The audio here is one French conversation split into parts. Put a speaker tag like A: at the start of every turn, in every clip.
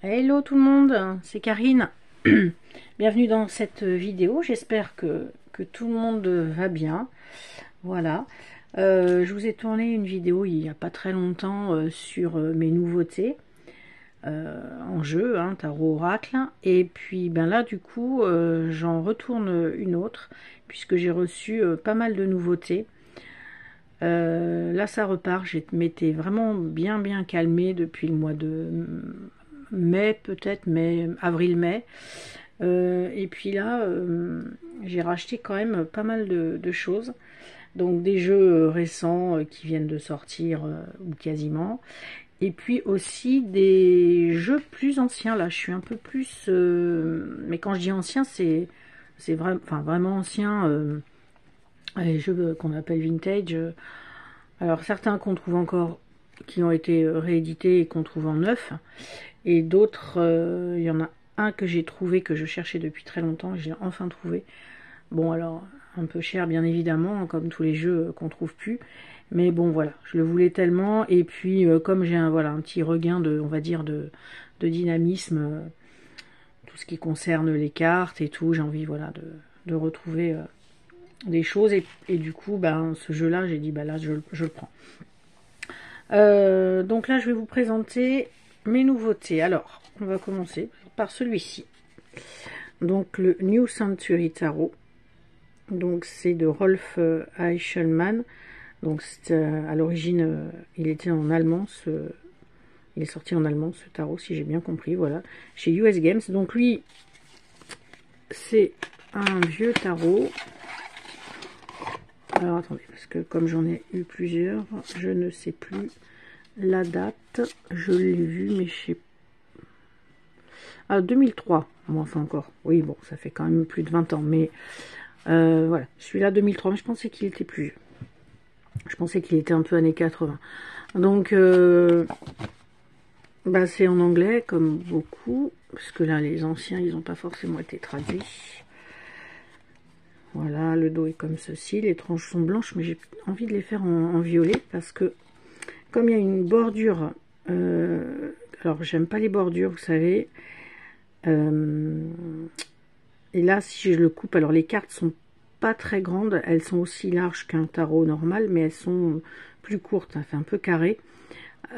A: Hello tout le monde, c'est Karine. Bienvenue dans cette vidéo, j'espère que tout le monde va bien. Voilà, je vous ai tourné une vidéo il n'y a pas très longtemps sur mes nouveautés en jeu, tarot oracle. Et puis ben là du coup j'en retourne une autre puisque j'ai reçu pas mal de nouveautés. Là ça repart, je m'étais vraiment bien calmée depuis le mois de mai, peut-être mai, avril-mai, et puis là j'ai racheté quand même pas mal de choses, donc des jeux récents qui viennent de sortir ou quasiment, et puis aussi des jeux plus anciens. Là je suis un peu plus mais quand je dis ancien c'est vraiment, enfin vraiment ancien, les jeux qu'on appelle vintage. Alors certains qu'on trouve encore, qui ont été réédités et qu'on trouve en neuf, et d'autres, il y en a un que j'ai trouvé, que je cherchais depuis très longtemps, et j'ai enfin trouvé. Bon alors, un peu cher bien évidemment, comme tous les jeux qu'on trouve plus, mais bon voilà, je le voulais tellement, et puis comme j'ai un petit regain de, on va dire, de dynamisme, tout ce qui concerne les cartes et tout, j'ai envie voilà de retrouver des choses, et du coup ben ce jeu là j'ai dit bah là je le prends. Donc là je vais vous présenter mes nouveautés. Alors on va commencer par celui-ci, donc le New Century Tarot. Donc c'est de Rolf Eichelmann. Donc à l'origine il était en allemand, il est sorti en allemand ce tarot, si j'ai bien compris, voilà, chez US Games. Donc lui c'est un vieux tarot. Alors attendez, parce que comme j'en ai eu plusieurs, je ne sais plus la date. Je l'ai vu, mais je sais... Ah, 2003, bon, enfin encore. Oui, bon, ça fait quand même plus de 20 ans, mais voilà. Celui-là, 2003, mais je pensais qu'il était plus vieux. Je pensais qu'il était un peu années 80. Donc, bah, c'est en anglais, comme beaucoup, parce que là, les anciens, ils n'ont pas forcément été traduits. Voilà, le dos est comme ceci, les tranches sont blanches, mais j'ai envie de les faire en violet, parce que comme il y a une bordure, alors j'aime pas les bordures, vous savez, et là si je le coupe, alors les cartes sont pas très grandes, elles sont aussi larges qu'un tarot normal, mais elles sont plus courtes, ça fait un peu carré.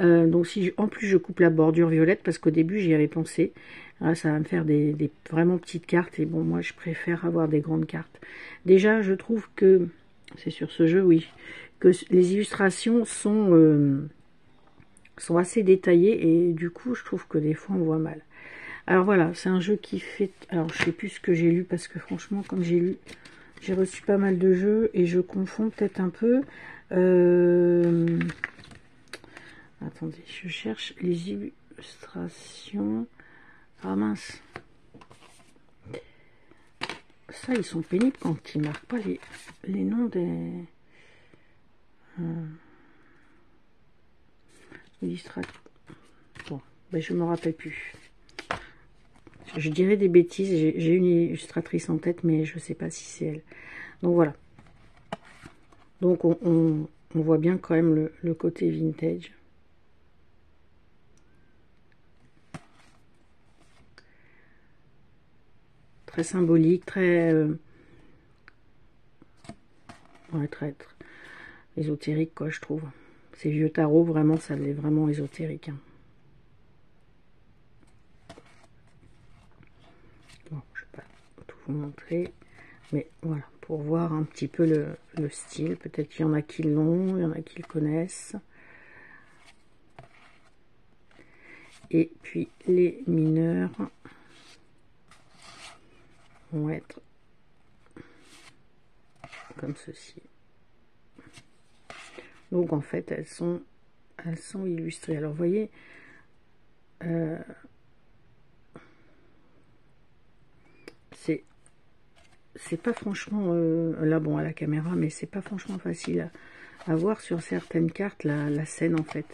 A: Donc si en plus je coupe la bordure violette, parce qu'au début j'y avais pensé, là, ça va me faire des vraiment petites cartes, et bon moi je préfère avoir des grandes cartes. Déjà je trouve que, c'est sur ce jeu, oui, que les illustrations sont assez détaillées, et du coup je trouve que des fois on voit mal. Alors voilà, c'est un jeu qui fait... Alors je sais plus ce que j'ai lu, parce que franchement comme j'ai reçu pas mal de jeux et je confonds peut-être un peu. Attendez, je cherche les illustrations. Ah mince. Ça, ils sont pénibles quand ils marquent pas les noms des illustrateurs. Bon, ben je me rappelle plus. Je dirais des bêtises, j'ai une illustratrice en tête, mais je sais pas si c'est elle. Donc voilà. Donc on voit bien quand même le côté vintage. Très symbolique, très, ouais, très ésotérique, quoi, je trouve. Ces vieux tarots, vraiment, ça l'est vraiment ésotérique. Bon, je vais pas tout vous montrer, mais voilà, pour voir un petit peu le style. Peut-être qu'il y en a qui l'ont, il y en a qui le connaissent. Et puis les mineurs vont être comme ceci. Donc en fait elles sont illustrées. Alors vous voyez, c'est pas franchement là bon à la caméra, mais c'est pas franchement facile à voir sur certaines cartes la scène en fait.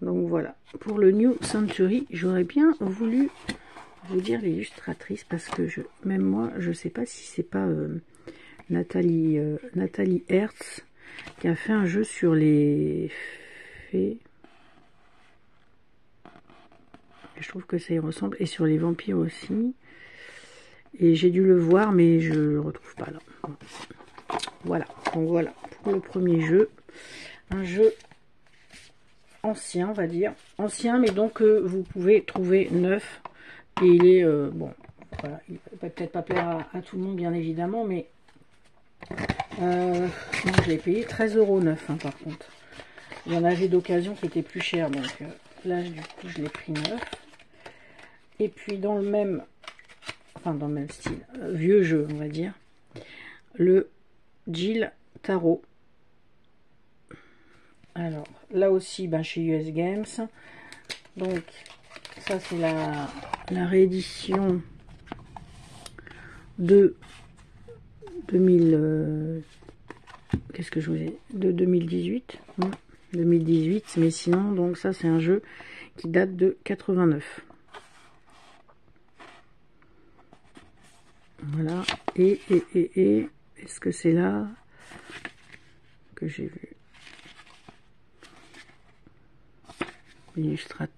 A: Donc voilà, pour le New Century, j'aurais bien voulu vous dire l'illustratrice, parce que même moi je sais pas si c'est pas Nathalie Hertz qui a fait un jeu sur les fées. trouve que ça y ressemble. Et sur les vampires aussi. Et j'ai dû le voir, mais je le retrouve pas là. Voilà, donc voilà pour le premier jeu. Un jeu ancien, on va dire. Ancien, mais donc vous pouvez trouver neuf. Et il est, bon, voilà, il va peut-être pas plaire à tout le monde, bien évidemment, mais moi, je l'ai payé 13,09 € neuf, hein, par contre. Il y en avait d'occasion qui était plus cher, donc là, du coup, je l'ai pris neuf. Et puis, dans le même, enfin, dans le même style, vieux jeu, on va dire, le Jill Tarot. Alors, là aussi, ben, chez US Games. Donc, ça, c'est la réédition de 2000... qu'est-ce que je vous ai... de 2018. 2018, mais sinon, donc ça, c'est un jeu qui date de 89. Voilà. Et est-ce que c'est là que j'ai vu l'illustrateur?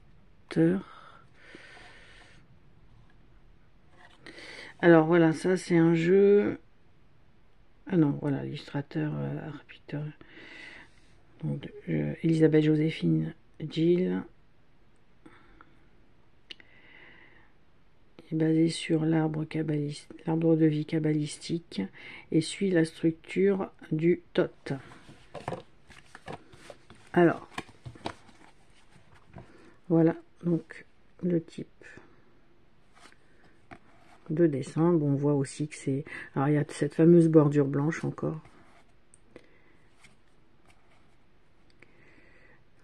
A: Alors voilà, ça c'est un jeu. Ah non, voilà, l'illustrateur arbitre. Donc Elisabeth Joséphine Jill. Est basé sur l'arbre de vie kabbalistique et suit la structure du Thoth. Alors, voilà donc le type de dessin. Bon, on voit aussi que c'est... Alors, il y a cette fameuse bordure blanche encore.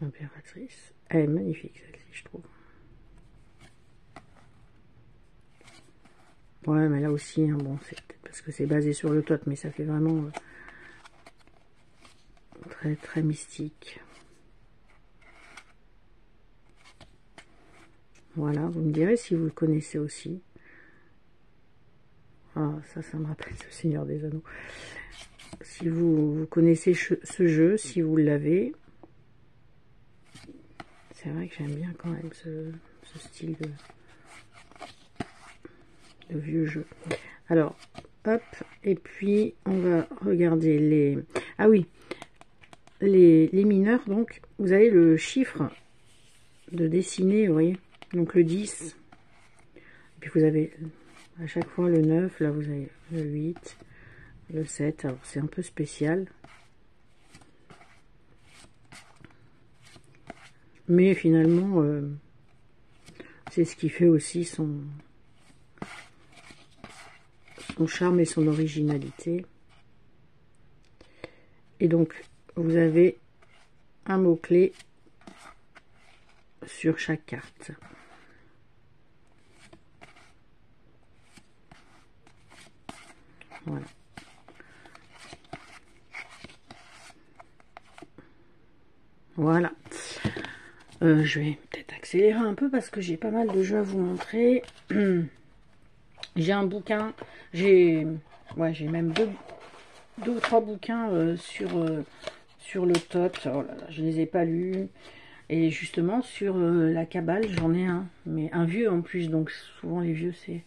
A: Impératrice. Elle est magnifique, celle-ci, je trouve. Ouais, mais là aussi, hein, bon, c'est peut-être parce que c'est basé sur le Thoth, mais ça fait vraiment très, très mystique. Voilà, vous me direz si vous le connaissez aussi. Ah, ça me rappelle le Seigneur des Anneaux. Si vous connaissez ce jeu, si vous l'avez, c'est vrai que j'aime bien quand même ce style de vieux jeu. Alors, hop, et puis on va regarder les... Ah oui, les mineurs, donc, vous avez le chiffre de dessiner, vous voyez, donc le 10, puis vous avez à chaque fois le 9, là vous avez le 8, le 7, alors c'est un peu spécial. Mais finalement, c'est ce qui fait aussi son charme et son originalité. Et donc, vous avez un mot-clé sur chaque carte. Voilà. Voilà. Je vais peut-être accélérer un peu parce que j'ai pas mal de jeux à vous montrer. J'ai un bouquin, j'ai même deux ou trois bouquins sur le Thoth. Oh là là, je les ai pas lus. Et justement sur la Kabbale, j'en ai un, mais un vieux en plus. Donc souvent les vieux c'est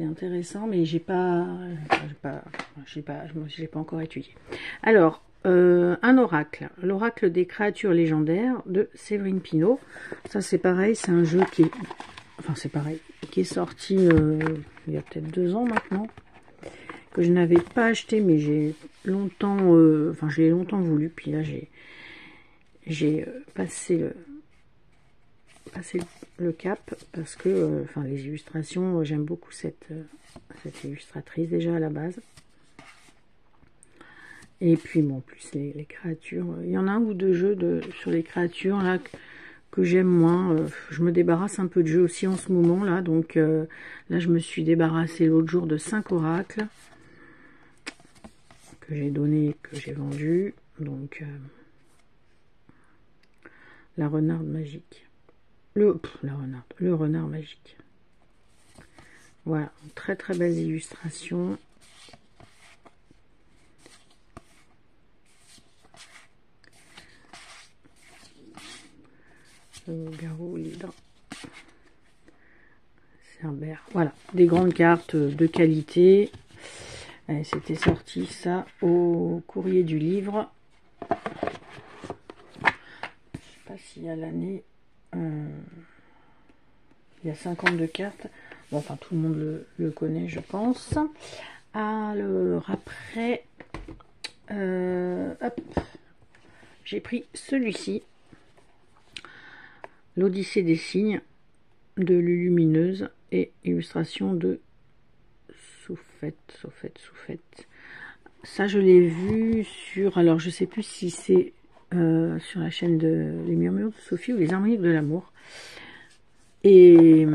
A: intéressant, mais j'ai pas encore étudié. Alors un oracle, l'oracle des créatures légendaires de Séverine Pinault. Ça c'est pareil, c'est un jeu qui est, enfin c'est pareil, qui est sorti il y a peut-être 2 ans maintenant, que je n'avais pas acheté, mais j'ai longtemps, enfin je l'ai longtemps voulu, puis là j'ai passé le cap parce que enfin les illustrations, j'aime beaucoup cette illustratrice déjà à la base. Et puis bon, en plus les créatures, il y en a un ou deux jeux sur les créatures là que j'aime moins. Je me débarrasse un peu de jeux aussi en ce moment là, donc là je me suis débarrassée l'autre jour de 5 oracles que j'ai donné, que j'ai vendu. Donc la renarde magique, le renard magique. Voilà, très très belles illustrations. Le garou l'hydre. Herbert. Voilà, des grandes cartes de qualité. C'était sorti ça au courrier du livre. Je sais pas s'il y a l'année. Il y a 52 cartes. Bon, enfin, tout le monde le connaît, je pense. Alors, après, hop, j'ai pris celui-ci. L'Odyssée des signes de Lulumineuse et illustration de Soufette. Ça, je l'ai vu sur... Alors, je sais plus si c'est sur la chaîne de Les Murmures de Sophie ou Les Harmoniques de l'amour. Et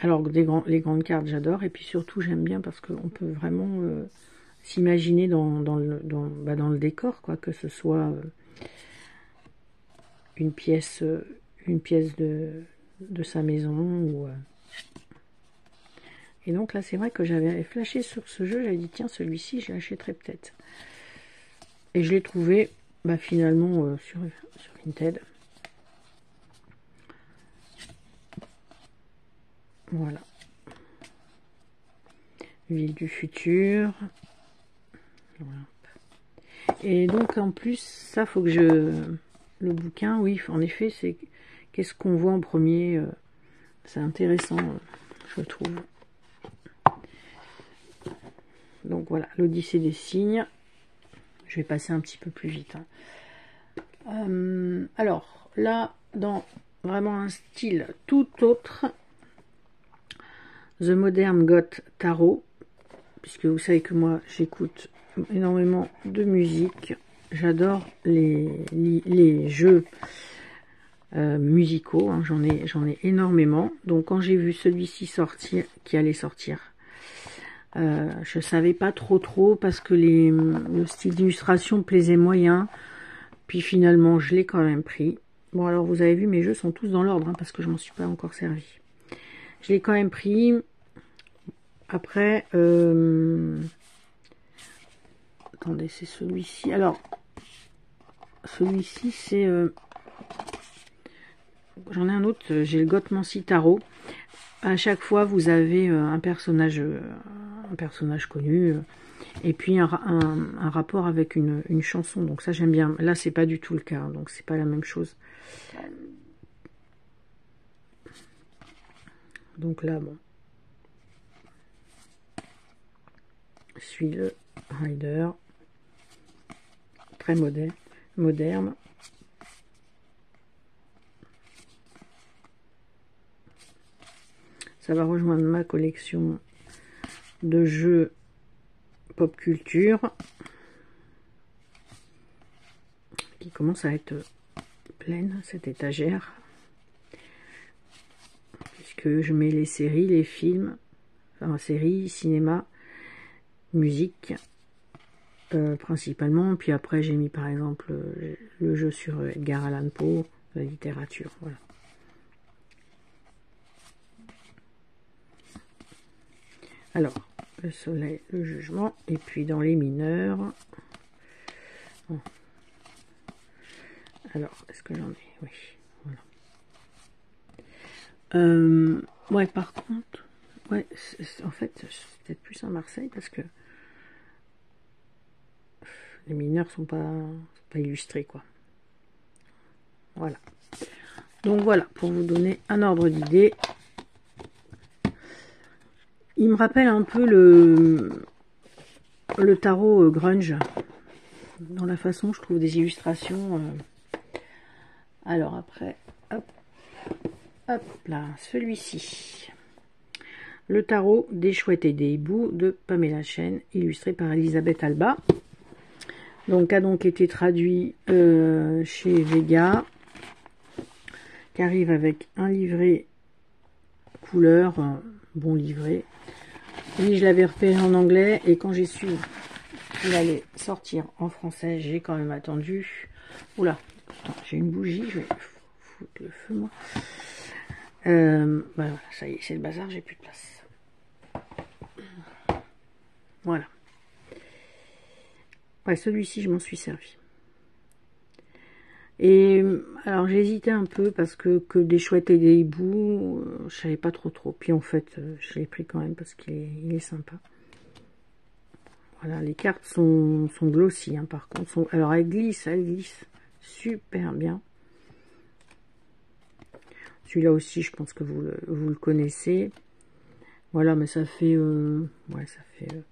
A: alors, les grandes cartes, j'adore. Et puis surtout, j'aime bien parce qu'on peut vraiment s'imaginer dans le décor, quoi, que ce soit une pièce de sa maison. Et donc là, c'est vrai que j'avais flashé sur ce jeu. J'avais dit, tiens, celui-ci, je l'achèterai peut-être. Et je l'ai trouvé finalement sur Vinted. Voilà. Ville du futur. Voilà. Et donc en plus, ça faut que le bouquin, oui, en effet, c'est qu'est-ce qu'on voit en premier. C'est intéressant, je trouve. Donc voilà, l'Odyssée des signes. Je vais passer un petit peu plus vite. Alors là, dans vraiment un style tout autre, The Modern Goth Tarot, puisque vous savez que moi j'écoute énormément de musique, j'adore les jeux musicaux, hein, j'en ai énormément. Donc quand j'ai vu celui-ci sortir, qui allait sortir, je savais pas trop parce que le style d'illustration plaisait moyen, puis finalement je l'ai quand même pris. Bon, alors vous avez vu, mes jeux sont tous dans l'ordre, hein, parce que je m'en suis pas encore servi. Je l'ai quand même pris. Après, attendez, c'est celui-ci. Alors, celui-ci, c'est... j'en ai un autre, j'ai le Gothmancy Tarot. À chaque fois, vous avez un personnage connu, et puis un rapport avec une chanson. Donc ça, j'aime bien. Là, c'est pas du tout le cas, hein, donc c'est pas la même chose. Donc là, bon. Je suis le Rider. Très moderne. Ça va rejoindre ma collection de jeux pop culture qui commence à être pleine, cette étagère, puisque je mets les séries, les films, enfin séries, cinéma, musique principalement, puis après j'ai mis par exemple le jeu sur Edgar Allan Poe, la littérature, voilà. Alors, le soleil, le jugement, et puis dans les mineurs. Bon. Alors, est-ce que j'en ai? Oui, voilà. Ouais, par contre, ouais, en fait, c'est peut-être plus à Marseille parce que les mineurs sont pas illustrés, quoi. Voilà. Donc voilà, pour vous donner un ordre d'idée. Il me rappelle un peu le tarot grunge, dans la façon, je trouve, des illustrations. Alors après, hop là, celui-ci. Le tarot des chouettes et des hiboux de Pamela Chen, illustré par Elisabeth Alba. Donc, a donc été traduit chez Vega, qui arrive avec un livret couleur, bon livret. Oui, je l'avais repéré en anglais, et quand j'ai su qu'il allait sortir en français, j'ai quand même attendu. Oula, j'ai une bougie, je vais foutre le feu, moi. Voilà, ça y est, c'est le bazar, j'ai plus de place. Voilà. Ouais, celui-ci, je m'en suis servi. Et Alors j'ai hésité un peu parce que des chouettes et des hiboux, je savais pas trop. Puis en fait, je l'ai pris quand même parce qu'il est sympa. Voilà, les cartes sont glossy, hein, par contre. Alors elles glissent super bien. Celui-là aussi, je pense que vous le connaissez. Voilà, mais ça fait... ouais, ça fait...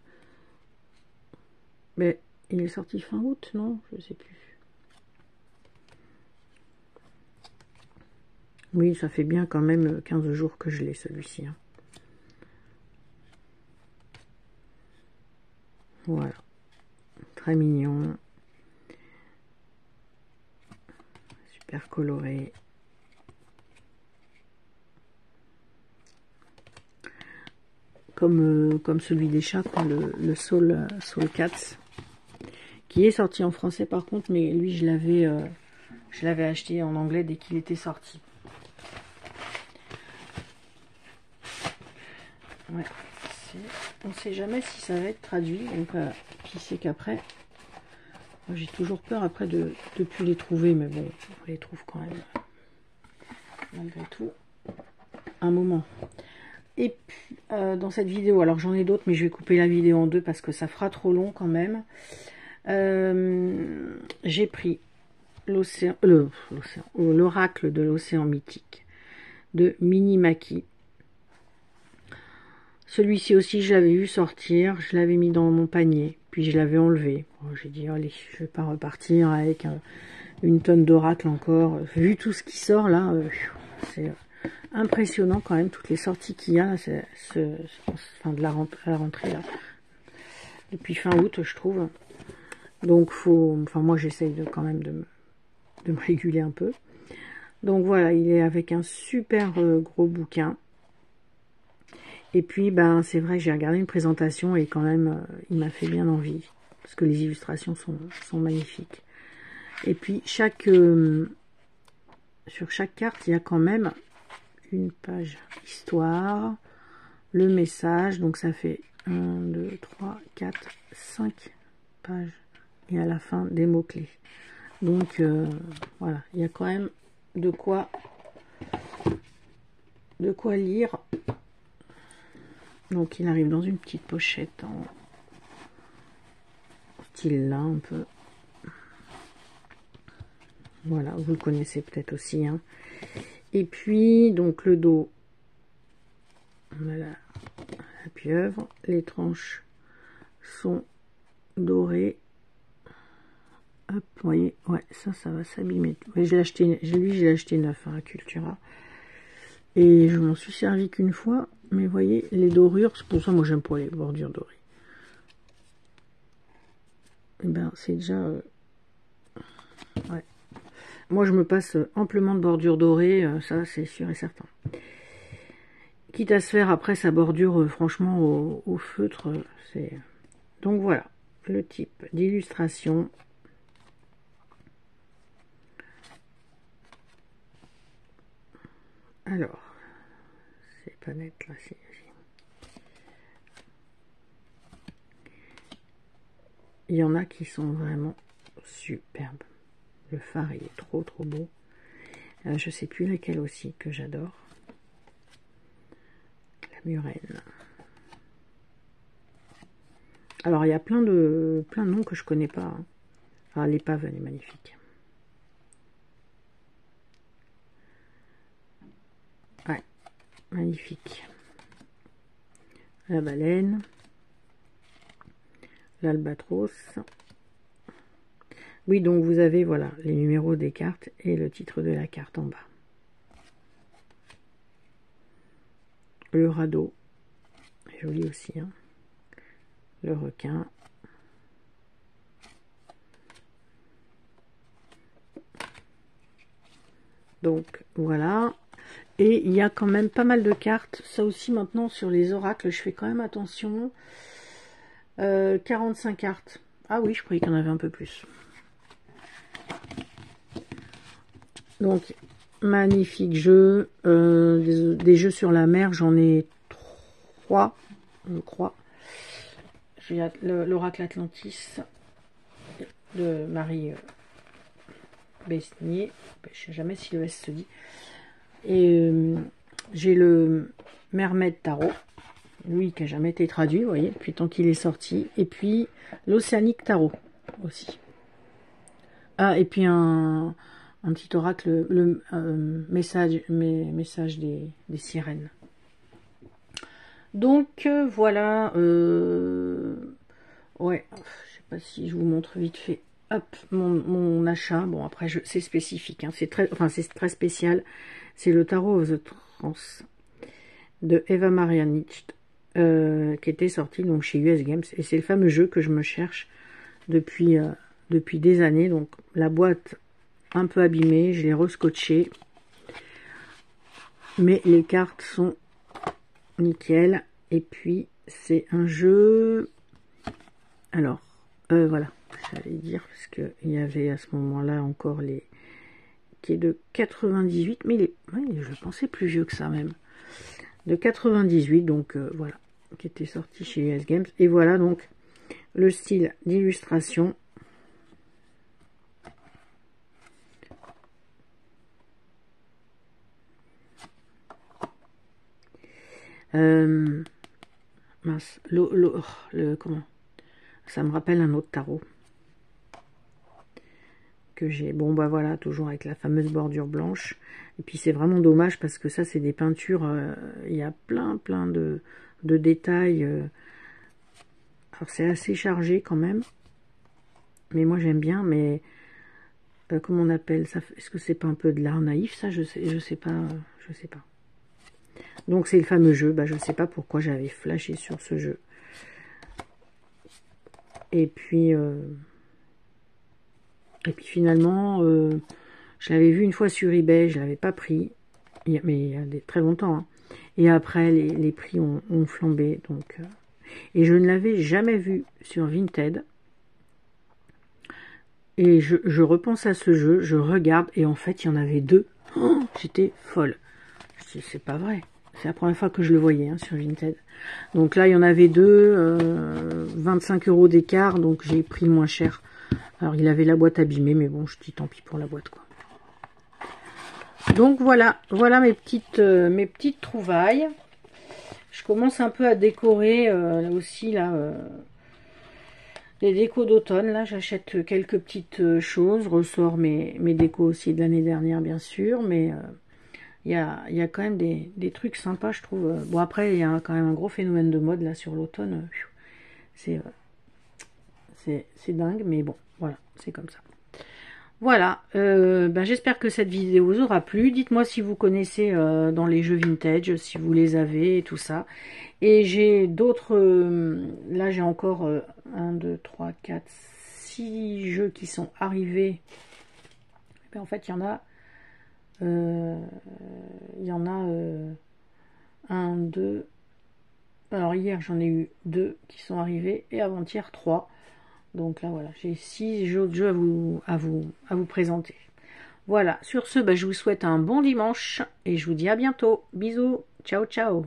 A: Mais il est sorti fin août, non? Je sais plus. Oui, ça fait bien quand même 15 jours que je l'ai, celui-ci. Hein. Voilà. Très mignon. Super coloré. Comme celui des chats, quoi, le Soul Cats. Qui est sorti en français par contre, mais lui je l'avais acheté en anglais dès qu'il était sorti. Ouais, on sait jamais si ça va être traduit, donc qui sait qu'après, j'ai toujours peur après de plus les trouver, mais bon, on les trouve quand même, malgré tout, un moment. Et puis, dans cette vidéo, alors j'en ai d'autres, mais je vais couper la vidéo en deux parce que ça fera trop long quand même. J'ai pris l'oracle de l'océan mythique de Minimaki. Celui-ci aussi, je l'avais vu sortir, je l'avais mis dans mon panier, puis je l'avais enlevé. Bon, j'ai dit, allez, je vais pas repartir avec une tonne d'oracle encore. Vu tout ce qui sort là, c'est impressionnant quand même, toutes les sorties qu'il y a, là, enfin, de la rentrée là, depuis fin août, je trouve. Donc, enfin, moi, j'essaye quand même de me réguler un peu. Donc voilà, il est avec un super gros bouquin. Et puis, ben, c'est vrai que j'ai regardé une présentation et quand même, il m'a fait bien envie. Parce que les illustrations sont magnifiques. Et puis, sur chaque carte, il y a quand même une page histoire, le message. Donc, ça fait 1, 2, 3, 4, 5 pages. Et à la fin, des mots-clés. Donc, voilà, il y a quand même de quoi lire. Donc il arrive dans une petite pochette en style là un peu. Voilà, vous le connaissez peut-être aussi. Hein. Et puis donc le dos, voilà, la pieuvre. Les tranches sont dorées. Hop, vous voyez, ouais, ça va s'abîmer. Ouais, je l'ai acheté neuf hein, à Cultura. Et je m'en suis servi qu'une fois. Mais vous voyez, les dorures, c'est pour ça moi j'aime pas les bordures dorées. Et ben c'est déjà... ouais. Moi je me passe amplement de bordure dorée, ça c'est sûr et certain. Quitte à se faire après sa bordure franchement au feutre, c'est... Donc voilà, le type d'illustration. Alors, c'est pas net là, c'est... Il y en a qui sont vraiment superbes. Le phare, il est trop beau. Je sais plus laquelle aussi que j'adore. La murène. Alors, il y a plein de noms que je connais pas. Hein. Ah, l'épave, elle est magnifique. Ouais, magnifique. La baleine. L'albatros. Oui, donc vous avez, voilà, les numéros des cartes et le titre de la carte en bas. Le radeau, joli aussi, hein. Le requin. Donc, voilà. Et il y a quand même pas mal de cartes. Ça aussi, maintenant, sur les oracles, je fais quand même attention. 45 cartes. Ah oui, je croyais qu'il y en avait un peu plus. Donc, magnifique jeu. Des jeux sur la mer, j'en ai 3, je crois. J'ai l'Oracle Atlantis de Marie Besnier. Je sais jamais si le S se dit. Et j'ai le Mermaid Tarot. Lui qui n'a jamais été traduit, vous voyez, depuis tant qu'il est sorti. Et puis l'Océanique Tarot aussi. Ah, et puis un petit oracle, le message des sirènes. Donc voilà, ouais, je sais pas si je vous montre vite fait, hop, mon achat. Bon après c'est spécifique, hein, c'est très spécial. C'est le Tarot of the Trance de Eva Maria Nietzsche, qui était sorti donc chez US Games, et c'est le fameux jeu que je me cherche depuis des années. Donc la boîte un peu abîmée, je l'ai rescotché, mais les cartes sont nickel. Et puis c'est un jeu, alors voilà, j'allais dire, parce que il y avait à ce moment là encore qui est de 98, mais je pensais plus vieux que ça même, de 98, donc voilà, qui était sorti chez US Games. Et voilà donc le style d'illustration. Mince, comment ça me rappelle un autre tarot que j'ai. Bon bah voilà, toujours avec la fameuse bordure blanche. Et puis c'est vraiment dommage parce que ça c'est des peintures, il y a plein de détails. Alors c'est assez chargé quand même, mais moi j'aime bien. Mais comment on appelle ça? Est-ce que c'est pas un peu de l'art naïf ça? Je sais pas, je sais pas. Donc c'est le fameux jeu, bah, je ne sais pas pourquoi j'avais flashé sur ce jeu. Et puis finalement, je l'avais vu une fois sur eBay, je ne l'avais pas pris, mais il y a très longtemps. Hein. Et après, les prix ont flambé. Donc, et je ne l'avais jamais vu sur Vinted. Et je repense à ce jeu, je regarde, et en fait, il y en avait deux. Oh, j'étais folle. Je dis, c'est pas vrai. C'est la première fois que je le voyais hein, sur Vinted. Donc là, il y en avait deux, 25 € d'écart, donc j'ai pris le moins cher. Alors, il avait la boîte abîmée, mais bon, je dis tant pis pour la boîte, quoi. Donc voilà mes petites trouvailles. Je commence un peu à décorer aussi là les décos d'automne. Là, j'achète quelques petites choses. Je ressors mes décos aussi de l'année dernière, bien sûr, mais il y a quand même des trucs sympas, je trouve. Bon, après, il y a quand même un gros phénomène de mode là sur l'automne. C'est dingue, mais bon, voilà, c'est comme ça. Voilà, j'espère que cette vidéo vous aura plu. Dites-moi si vous connaissez dans les jeux vintage, si vous les avez et tout ça. Et j'ai d'autres, là j'ai encore 1, 2, 3, 4, 6 jeux qui sont arrivés. En fait, il y en a 1, 2. Alors hier j'en ai eu 2 qui sont arrivés et avant-hier 3. Donc là voilà, j'ai 6 jeux de jeu à vous présenter. Voilà, sur ce, je vous souhaite un bon dimanche et je vous dis à bientôt. Bisous, ciao ciao.